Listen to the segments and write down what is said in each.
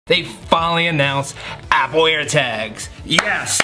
They finally announced Apple AirTags. Yes!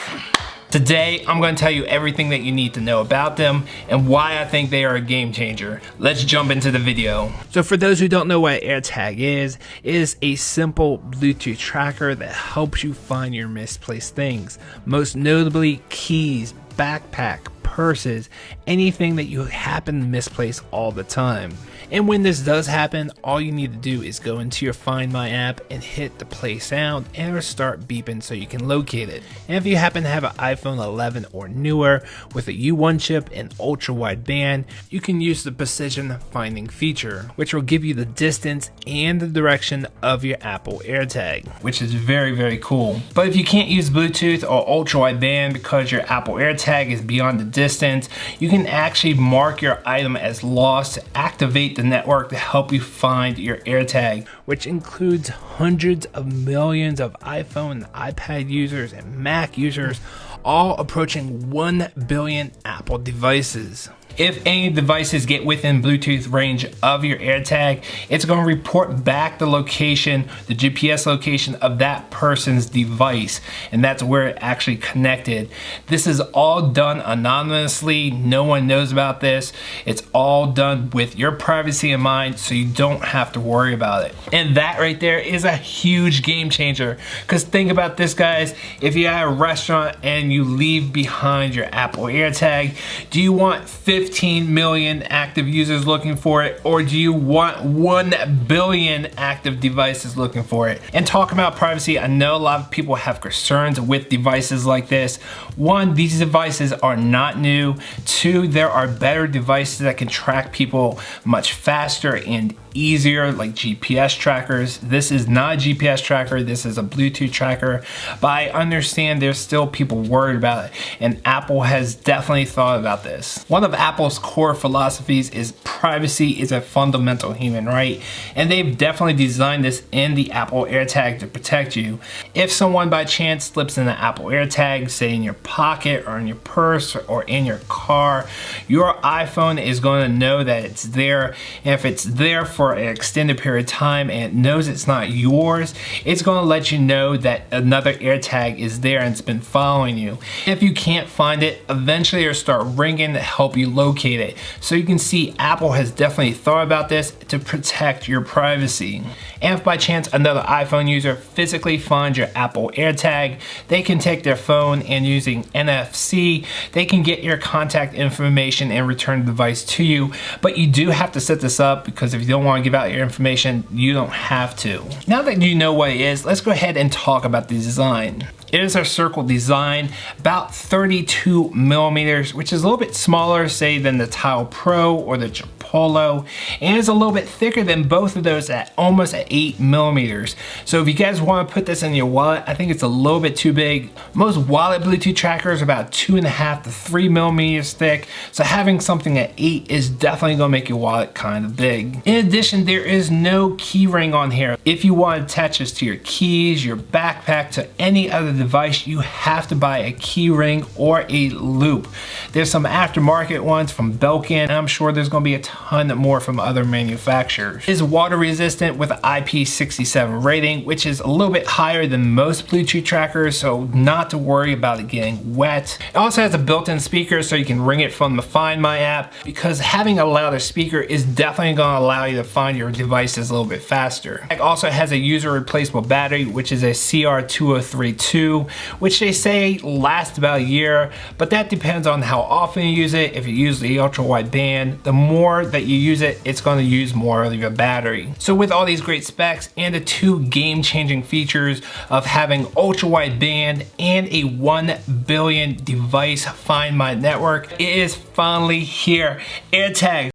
Today, I'm going to tell you everything that you need to know about them and why I think they are a game changer. Let's jump into the video. So for those who don't know what AirTag is, it is a simple Bluetooth tracker that helps you find your misplaced things. Most notably, keys, backpack, purses, anything that you happen to misplace all the time. And when this does happen, all you need to do is go into your Find My app and hit the play sound and it'll start beeping so you can locate it. And if you happen to have an iPhone 11 or newer with a U1 chip and Ultra Wideband, you can use the precision finding feature, which will give you the distance and the direction of your Apple AirTag, which is very cool. But if you can't use Bluetooth or Ultra Wideband because your Apple AirTag is beyond the distance, you can actually mark your item as lost to activate the network to help you find your AirTag, which includes hundreds of millions of iPhone and iPad users and Mac users, all approaching 1 billion Apple devices. If any devices get within Bluetooth range of your AirTag, it's going to report back the location, the GPS location of that person's device, and that's where it actually connected. This is all done anonymously. No one knows about this. It's all done with your privacy in mind, so you don't have to worry about it. And that right there is a huge game changer, because think about this, guys. If you're at a restaurant and you leave behind your Apple AirTag, do you want 15 million active users looking for it, or do you want 1 billion active devices looking for it? And talking about privacy, I know a lot of people have concerns with devices like this. One, these devices are not new. Two, there are better devices that can track people much faster and easier, like GPS trackers. This is not a GPS tracker, this is a Bluetooth tracker, but I understand there's still people worried about it, and Apple has definitely thought about this. One of Apple's core philosophies is privacy is a fundamental human right, and they've definitely designed this in the Apple AirTag to protect you. If someone by chance slips in the Apple AirTag, say in your pocket or in your purse or in your car, your iPhone is going to know that it's there, and if it's there for an extended period of time and it knows it's not yours, it's going to let you know that another AirTag is there and it's been following you. If you can't find it, eventually it'll start ringing to help you locate it. So you can see Apple has definitely thought about this to protect your privacy. And if by chance another iPhone user physically finds your Apple AirTag, they can take their phone and using NFC, they can get your contact information and return the device to you. But you do have to set this up, because if you don't want to give out your information, you don't have to. Now that you know what it is, let's go ahead and talk about the design. It is a circle design, about 32 millimeters, which is a little bit smaller, say, than the Tile Pro or the Polo, and it's a little bit thicker than both of those at almost at 8 millimeters. So if you guys want to put this in your wallet, I think it's a little bit too big. Most wallet Bluetooth trackers are about 2.5 to 3 millimeters thick, so having something at 8 is definitely going to make your wallet kind of big. In addition, there is no key ring on here. If you want to attach this to your keys, your backpack, to any other device, you have to buy a key ring or a loop. There's some aftermarket ones from Belkin, and I'm sure there's going to be a ton more from other manufacturers. It is water resistant with an IP67 rating, which is a little bit higher than most Bluetooth trackers, so not to worry about it getting wet. It also has a built-in speaker, so you can ring it from the Find My app, because having a louder speaker is definitely going to allow you to find your devices a little bit faster. It also has a user replaceable battery, which is a CR2032, which they say lasts about a year, but that depends on how often you use it. If you use the Ultra Wideband, the more that you use it, it's going to use more of your battery. So with all these great specs and the two game-changing features of having Ultra Wideband and a 1 billion device Find My network, it is finally here. AirTag